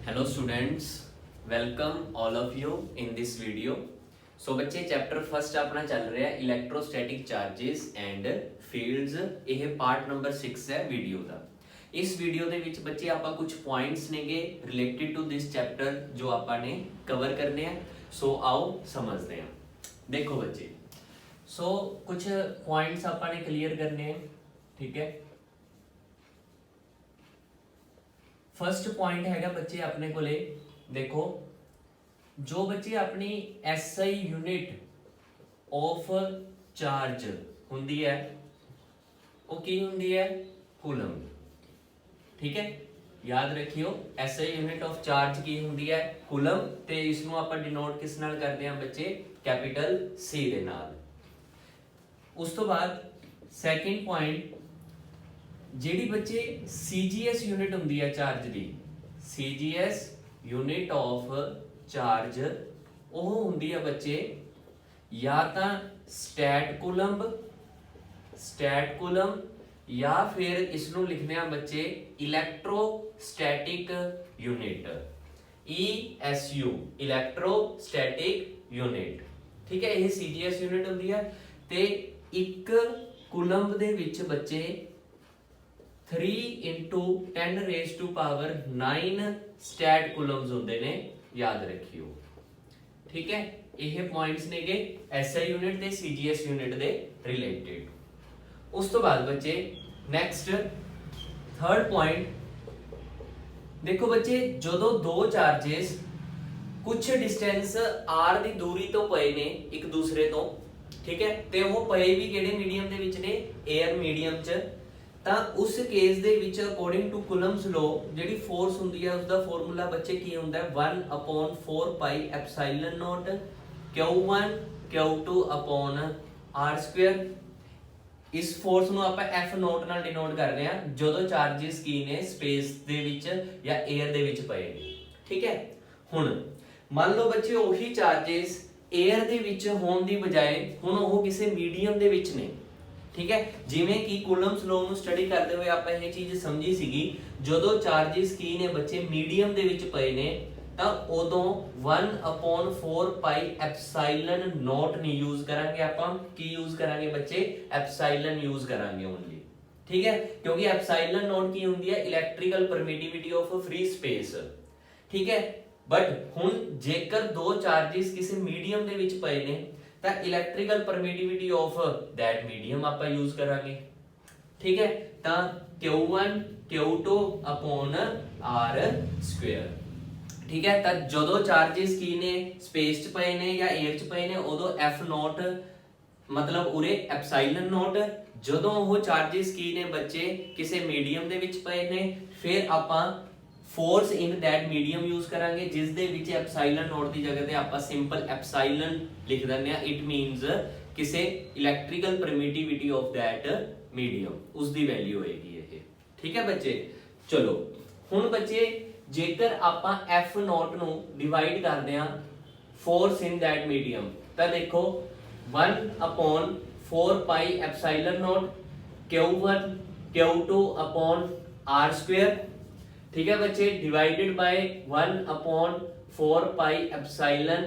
Hello students, welcome all of you in this video. So बच्चे chapter first अपना चल रहा है इलैक्ट्रोस्टैटिक चार्जेस एंड फील्ड्स। यह पार्ट नंबर 6 है वीडियो का। इस वीडियो ਦੇ ਵਿੱਚ ਬੱਚੇ ਆਪਾਂ ਕੁਝ ਪੁਆਇੰਟਸ ਨੇਗੇ ਰਿਲੇਟਡ ਟੂ ਦਿਸ ਚੈਪਟਰ ਜੋ ਆਪਾਂ ਨੇ ਕਵਰ ਕਰਨੇ ਆ। ਸੋ ਆਓ ਸਮਝਦੇ ਹਾਂ। ਦੇਖੋ ਬੱਚੇ, ਸੋ ਕੁਝ ਪੁਆਇੰਟਸ ਆਪਾਂ ਨੇ ਕਲੀਅਰ ਕਰਨੇ ਆ, ਠੀਕ ਹੈ। फर्स्ट पॉइंट हैगा बच्चे अपने को देखो, जो बच्चे अपनी SI यूनिट ऑफ चार्ज हुंदी है वो की हुंदी है कूलम, ठीक है। याद रखियो SI यूनिट ऑफ चार्ज की हुंदी है कूलम, ते इसनों आपां डिनोट किस नाल करदे हां बच्चे, कैपिटल C दे नाल। उस तो बाद सैकेंड पॉइंट, ਜਿਹੜੀ ਬੱਚੇ CGS यूनिट ਹੁੰਦੀ ਹੈ charge the, CGS unit of charge ਉਹ ਹੁੰਦੀ ਹੈ ਬੱਚੇ ਜਾਂ ਤਾਂ ਸਟੈਟ ਕੂਲਮ ਜਾਂ ਫਿਰ ਇਸ ਨੂੰ ਲਿਖਦੇ ਆ ਬੱਚੇ electrostatic unit, ESU electrostatic unit, ਠੀਕ ਹੈ। ਇਹ CGS यूनिट ਹੁੰਦੀ ਹੈ ਤੇ ਇੱਕ ਕੂਲਮ ਦੇ ਵਿੱਚ ਬੱਚੇ 3 into 10 raised to power 9 stat coulombs होंदे ने, याद रखियो, ठीक है। यह पॉइंट्स नेगे SI यूनिट ते CGS यूनिट दे रिलेटेड। उस तो बाद बच्चे नेक्स्ट थर्ड पॉइंट देखो बच्चे, जदों दो चार्जेस कुछ डिस्टेंस r दी दूरी तो पए ने एक दूसरे तो, ठीक है, ते वो पए भी किहड़े मीडियम दे विच ने, एयर मीडियम च। ਤਾਂ ਉਸ ਕੇਸ ਦੇ ਵਿੱਚ ਅਕੋਰਡਿੰਗ ਟੂ ਕੂਲਮਸ ਲੋ ਜਿਹੜੀ ਫੋਰਸ ਹੁੰਦੀ ਹੈ ਉਸ ਦਾ ਫਾਰਮੂਲਾ ਬੱਚੇ ਕੀ ਹੁੰਦਾ ਹੈ 1/4 ਪਾਈ ਐਪਸਾਈਲਨ ਨੋਟ Q1 Q2 r²। ਇਸ ਫੋਰਸ ਨੂੰ ਆਪਾਂ F ਨੋਟ ਨਾਲ ਡਿਨੋਟ ਕਰ ਰਹੇ ਹਾਂ ਜਦੋਂ ਚਾਰजेस ਕੀ ਨੇ ਸਪੇਸ ਦੇ ਵਿੱਚ ਜਾਂ 에ਅਰ ਦੇ ਵਿੱਚ ਪਏ ਨੇ, ਠੀਕ ਹੈ। ਹੁਣ ਮੰਨ ਲਓ ਬੱਚੇ ਉਹੀ ਚਾਰजेस 에ਅਰ ਦੇ ਵਿੱਚ ਹੋਣ ਦੀ ਬਜਾਏ ਹੁਣ ਉਹ ਕਿਸੇ ਮੀਡੀਅਮ ਦੇ ਵਿੱਚ ਨੇ, ठीक है। जिवें कि कूलम्स लॉ ਨੂੰ ਸਟੱਡੀ ਕਰਦੇ ਹੋਏ ਆਪਾਂ ਇਹ ਚੀਜ਼ ਸਮਝੀ ਸੀਗੀ, ਜਦੋਂ ਚਾਰजेस ਕੀ ਨੇ ਬੱਚੇ ਮੀਡੀਅਮ ਦੇ ਵਿੱਚ ਪਏ ਨੇ ਤਾਂ ਉਦੋਂ 1/4 ਪਾਈ ਐਪਸਾਈਲਨ ਨੋਟ ਨਹੀਂ ਯੂਜ਼ ਕਰਾਂਗੇ, ਆਪਾਂ ਕੀ ਯੂਜ਼ ਕਰਾਂਗੇ ਬੱਚੇ, ਐਪਸਾਈਲਨ ਯੂਜ਼ ਕਰਾਂਗੇ ਓਨਲੀ, ਠੀਕ ਹੈ। ਕਿਉਂਕਿ ਐਪਸਾਈਲਨ ਨੋਟ ਕੀ ਹੁੰਦੀ ਹੈ, ਇਲੈਕਟ੍ਰੀਕਲ ਪਰਮਿਟਿਵਿਟੀ ਆਫ ਫ੍ਰੀ ਸਪੇਸ, ਠੀਕ ਹੈ। ਬਟ ਹੁਣ ਜੇਕਰ ਦੋ ਚਾਰजेस ਕਿਸੇ ਮੀਡੀਅਮ ਦੇ ਵਿੱਚ ਪਏ ਨੇ ਤਾਂ ਇਲੈਕਟ੍ਰੀਕਲ ਪਰਮਿਟਿਵਿਟੀ ਆਫ ਦੈਟ ਮੀਡੀਅਮ ਆਪਾਂ ਯੂਜ਼ ਕਰਾਂਗੇ, ਠੀਕ ਹੈ। ਤਾਂ Q1 Q2 r², ਠੀਕ ਹੈ। ਤਾਂ ਜਦੋਂ ਚਾਰजेस ਕੀ ਨੇ ਸਪੇਸ ਚ ਪਏ ਨੇ ਜਾਂ 에ਅਰ ਚ ਪਏ ਨੇ ਉਦੋਂ F ਨੋਟ ਮਤਲਬ ਉਰੇ ਐਪਸਾਈਲਨ ਨੋਟ, ਜਦੋਂ ਉਹ ਚਾਰजेस ਕੀ ਨੇ ਬੱਚੇ ਕਿਸੇ ਮੀਡੀਅਮ ਦੇ ਵਿੱਚ ਪਏ ਨੇ ਫਿਰ ਆਪਾਂ force in that medium use करांगे जिस दे विच एप्सिलॉन नोट दी जगह ते आपां सिंपल एप्सिलॉन लिख दिंदे आ। इट मींस किसी electrical permittivity of that medium उस दी वैल्यू होएगी ये, ठीक है बच्चे। चलो हुण बच्चे जेकर आपां F नोट नू डिवाइड करदे आ फोर्स इन दैट मीडियम तां देखो 1/4 pi epsilon note Q1 Q2 r², ठीक है बच्चे, divided by 1/4 pi epsilon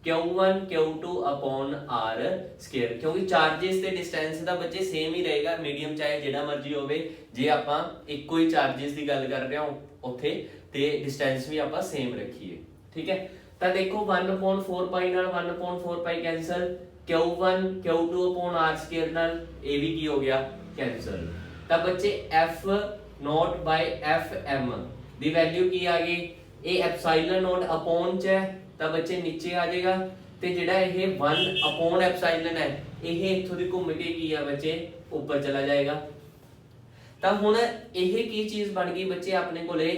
Q1 Q2 r², क्योंकि चार्जेस ते डिस्टेंस दा बच्चे सेम ही रहेगा मीडियम चाहे जेड़ा मर्जी होवे। जे आपां इक्को ही चार्जेस दी गल कर रहे हो ओथे ते डिस्टेंस भी आपां सेम रखिए, ठीक है। तां देखो 1/4 पाई नाल 1/4 पाई कैंसल, Q1 Q2 r² नाल ए भी की हो गया कैंसल। तां बच्चे F नोट बाय FM दी वैल्यू की आ गई, ये एप्सिलॉन नोट अपॉन च है तो बच्चे नीचे आ जाएगा, ते जेड़ा ये 1/4 एप्सिलॉन है ये इथों दी घूम के की है बच्चे ऊपर चला जाएगा। तो हुण ये की चीज बन गई बच्चे अपने कोले,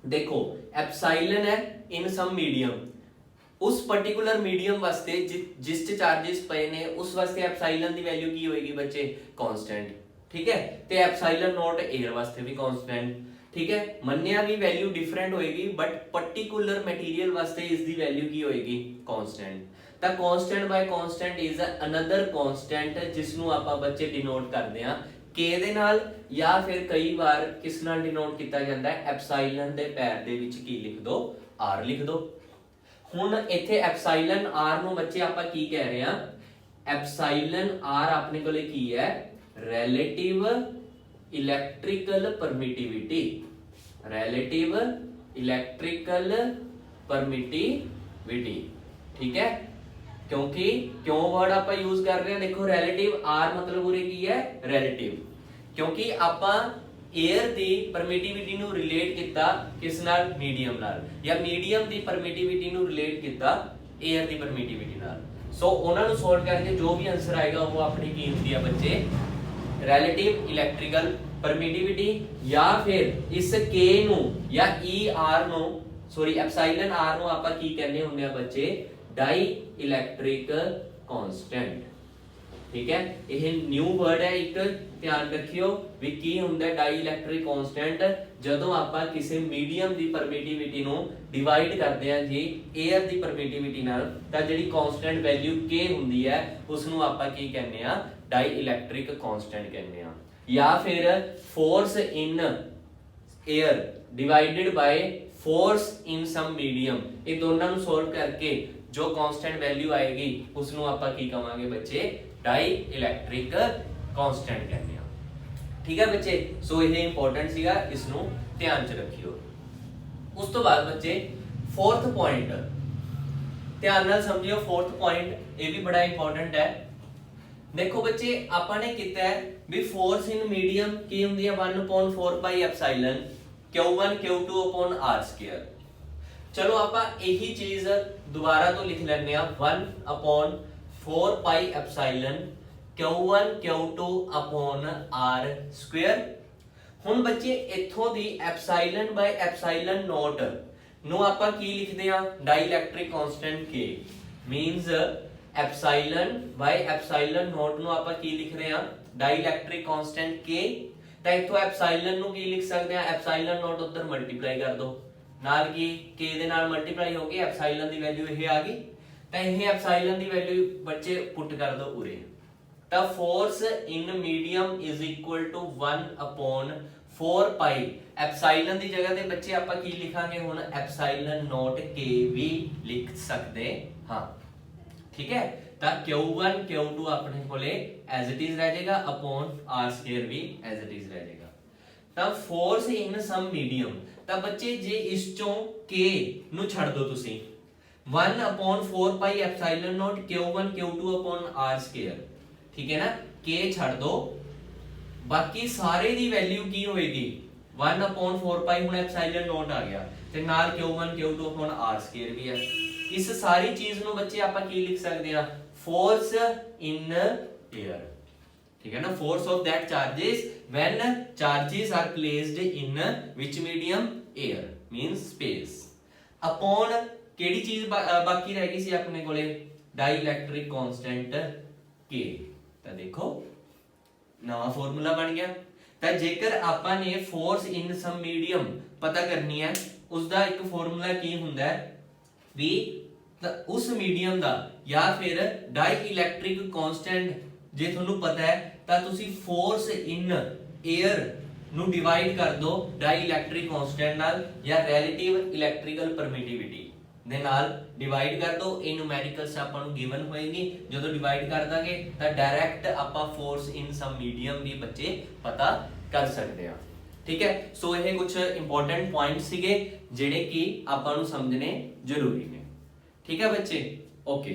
देखो एप्सिलॉन है इन सम मीडियम, उस पर्टिकुलर मीडियम वास्ते जिस च चार्जेस पे ने उस वास्ते एप्सिलॉन दी वैल्यू की होएगी बच्चे कांस्टेंट, ठीक है। ते एप्सिलॉन नोट एयर वास्ते भी कांस्टेंट, ठीक है। मन्निया भी वैल्यू डिफरेंट होएगी बट पर्टिकुलर मटेरियल वास्ते इसकी वैल्यू की होएगी कांस्टेंट। ਤਾਂ constant by constant is another constant जिसनों आपां बच्चे डिनोट करदे हां K ਦੇ ਨਾਲ ਜਾਂ ਫਿਰ ਕਈ ਵਾਰ ਕਿਸ ਨਾਲ ਡਿਨੋਟ ਕੀਤਾ ਜਾਂਦਾ ਹੈ ਐਪਸਾਈਲਨ ਦੇ ਪੈਰ ਦੇ ਵਿੱਚ ਕੀ ਲਿਖ ਦੋ R ਲਿਖ ਦੋ। ਹੁਣ ਇੱਥੇ ਐਪਸਾਈਲਨ R ਨੂੰ ਬੱਚੇ ਆਪਾਂ ਕੀ ਕਹਿ ਰਹੇ ਹਾਂ ਐਪਸਾਈਲਨ R ਆਪਣੇ ਕੋਲੇ ਕੀ ਹੈ relative electrical permittivity relative electrical permittivity ठीक है क्योंकि क्यों वर्ड आप यूज कर रहे हैं देखो रिलेटिव R मतलब उरे की है रिलेटिव क्योंकि ਆਪਾਂ एयर ਦੀ परमिटिविटी ਨੂੰ ਰਿਲੇਟ ਕੀਤਾ ਕਿਸ ਨਾਲ ਮੀਡੀਅਮ ਨਾਲ ਜਾਂ ਮੀਡੀਅਮ ਦੀ परमिटिविटी ਨੂੰ ਰਿਲੇਟ ਕੀਤਾ एयर ਦੀ परमिटिविटी ਨਾਲ ਸੋ ਉਹਨਾਂ ਨੂੰ ਸੋਲਵ ਕਰਕੇ ਜੋ ਵੀ ਆਨਸਰ ਆਏਗਾ ਉਹ ਆਪਣੀ ਕੀ ਹੁੰਦੀ ਆ ਬੱਚੇ ਰਿਲੇਟਿਵ ਇਲੈਕਟ੍ਰੀਕਲ परमिटिविटी या फिर इस K ਨੂੰ ਜਾਂ ER ਨੂੰ ਸੌਰੀ ਐਪਸਾਈਲਨ R ਨੂੰ ਆਪਾਂ ਕੀ ਕਹਿੰਦੇ ਹੁੰਦੇ ਆ ਬੱਚੇ ਡਾਈ ਇਲੈਕਟ੍ਰਿਕ ਕਾਂਸਟੈਂਟ ਠੀਕ ਹੈ ਇਹ ਨਿਊ ਵਰਡ ਹੈ ਇੱਕ ਧਿਆਨ ਰੱਖਿਓ ਵੀ ਕੀ ਹੁੰਦਾ ਡਾਈ ਇਲੈਕਟ੍ਰਿਕ ਕਾਂਸਟੈਂਟ ਜਦੋਂ ਆਪਾਂ ਕਿਸੇ ਮੀਡੀਅਮ ਦੀ ਪਰਮਿਟਿਵਿਟੀ ਨੂੰ ਡਿਵਾਈਡ ਕਰਦੇ ਹਾਂ ਜੀ 에ਅਰ ਦੀ ਪਰਮਿਟਿਵਿਟੀ ਨਾਲ ਤਾਂ ਜਿਹੜੀ ਕਾਂਸਟੈਂਟ ਵੈਲਿਊ K ਹੁੰਦੀ ਹੈ ਉਸ ਨੂੰ ਆਪਾਂ ਕੀ ਕਹਿੰਦੇ ਆ ਡਾਈ ਇਲੈਕਟ੍ਰਿਕ ਕਾਂਸਟੈਂਟ ਕਹਿੰਦੇ ਆ ਜਾਂ ਫਿਰ force in air divided by force in some medium ये दोनों ਨੂੰ ਸੋਲਵ ਕਰਕੇ जो कांस्टेंट वैल्यू आएगी ਉਸ ਨੂੰ ਆਪਾਂ ਕੀ ਕਹਾਂਗੇ ਬੱਚੇ डाई इलैक्ट्रिक कांस्टेंट ਕਹਿੰਦੇ ਆ ਠੀਕ ਹੈ ਬੱਚੇ ਸੋ ਇਹ ਇੰਪੋਰਟੈਂਟ ਸੀਗਾ ਇਸ ਨੂੰ ਧਿਆਨ ਚ ਰੱਖਿਓ ਉਸ ਤੋਂ ਬਾਅਦ ਬੱਚੇ फोर्थ पॉइंट ਧਿਆਨ ਨਾਲ ਸਮਝਿਓ फोर्थ पॉइंट ਇਹ ਵੀ ਬੜਾ ਇੰਪੋਰਟੈਂਟ ਹੈ देखो बच्चे आपने किया है भी फोर्स इन मीडियम की होंगी है 1/4 pi epsilon Q1 Q2 upon R square चलो आपा यही चीज दोबारा तो लिख लेने 1/4 pi epsilon Q1 Q2 upon R square हुन बच्चे इथों दी एप्सिलॉन बाय एप्सिलॉन नॉट नु आपा की लिखदे आ dielectric constant K means epsilon by epsilon naught ਨੂੰ ਆਪਾਂ ਕੀ ਲਿਖ ਰਹੇ ਹਾਂ ਡਾਈਇਲੈਕਟ੍ਰਿਕ ਕਾਂਸਟੈਂਟ K ਤਾਂ ਇਥੋਂ ਐਪਸਿਲਨ ਨੂੰ ਕੀ ਲਿਖ ਸਕਦੇ ਆ ਐਪਸਿਲਨ ਨੋਟ ਉਧਰ ਮਲਟੀਪਲਾਈ ਕਰ ਦੋ ਨਾਲ ਕੀ K ਦੇ ਨਾਲ ਮਲਟੀਪਲਾਈ ਹੋ ਗਈ ਐਪਸਿਲਨ ਦੀ ਵੈਲਿਊ ਇਹ ਆ ਗਈ ਤਾਂ ਇਹ ਐਪਸਿਲਨ ਦੀ ਵੈਲਿਊ ਬੱਚੇ ਪੁੱਟ ਕਰ ਦੋ ਉਰੇ ਤਾਂ force in medium is equal to 1/4 pi epsilon ਦੀ ਜਗ੍ਹਾ ਤੇ ਬੱਚੇ ਆਪਾਂ ਕੀ ਲਿਖਾਂਗੇ ਹੁਣ ਐਪਸਿਲਨ ਨੋਟ K ਵੀ ਲਿਖ ਸਕਦੇ ਹਾਂ ठीक है ता Q1 Q2 अपने कोले एज इट इज रह जाएगा अपॉन R स्क्वायर भी एज इट इज रह जाएगा ता फोर्स इन सम मीडियम ता बच्चे जे इस चों K नु छड़ दो तुसी 1/4 pi epsilon not Q1 Q2 upon R square ठीक है ना K छड़ दो बाकी सारे दी वैल्यू की होएगी 1/4 पाई हुन एप्सिलॉन नॉट आ गया ते नाल Q1 Q2 upon R square भी है इस सारी चीज नु बच्चे आपा की लिख सकते हैं फोर्स इन एयर ठीक है ना force of that charges when charges are placed in which medium air means space upon केड़ी चीज बाकी रह गई सी अपने कोले डाइइलेक्ट्रिक कांस्टेंट K ता देखो नवा फार्मूला बन गया ता जेकर आपा ने फोर्स इन सम मीडियम पता करनी है उसदा एक फार्मूला की हुंदा है भी उस मीडियम दा या फिर डाइइलेक्ट्रिक कांस्टेंट जे ਤੁਹਾਨੂੰ ਪਤਾ ਹੈ ਤਾਂ ਤੁਸੀਂ ਫੋਰਸ ਇਨ 에ਅਰ ਨੂੰ ਡਿਵਾਈਡ ਕਰ ਦਿਓ ਡਾਈਇਲੈਕਟ੍ਰਿਕ ਕਾਂਸਟੈਂਟ ਨਾਲ ਜਾਂ ਰਿਲੇਟਿਵ ਇਲੈਕਟ੍ਰੀਕਲ ਪਰਮਿਟਿਵਿਟੀ ਦੇ ਨਾਲ ਡਿਵਾਈਡ ਕਰ ਦਿਓ ਇਹ ਨਿਊਮੈਰੀਕਲਸ ਆਪਾਂ ਨੂੰ ਗਿਵਨ ਹੋਏਗੀ ਜਦੋਂ ਡਿਵਾਈਡ ਕਰ ਦਾਂਗੇ ਤਾਂ ਡਾਇਰੈਕਟ ਆਪਾਂ ਫੋਰਸ ਇਨ ਸਮ ਮੀਡੀਅਮ ਵੀ ਬੱਚੇ ਪਤਾ ਕਰ ਸਕਦੇ ਆ ਠੀਕ ਹੈ ਸੋ ਇਹ ਕੁਝ ਇੰਪੋਰਟੈਂਟ ਪੁਆਇੰਟਸ ਸੀਗੇ ਜਿਹੜੇ ਕਿ ਆਪਾਂ ਨੂੰ ਸਮਝਣੇ ਜ਼ਰੂਰੀ ਨੇ ठीक है बच्चे ओके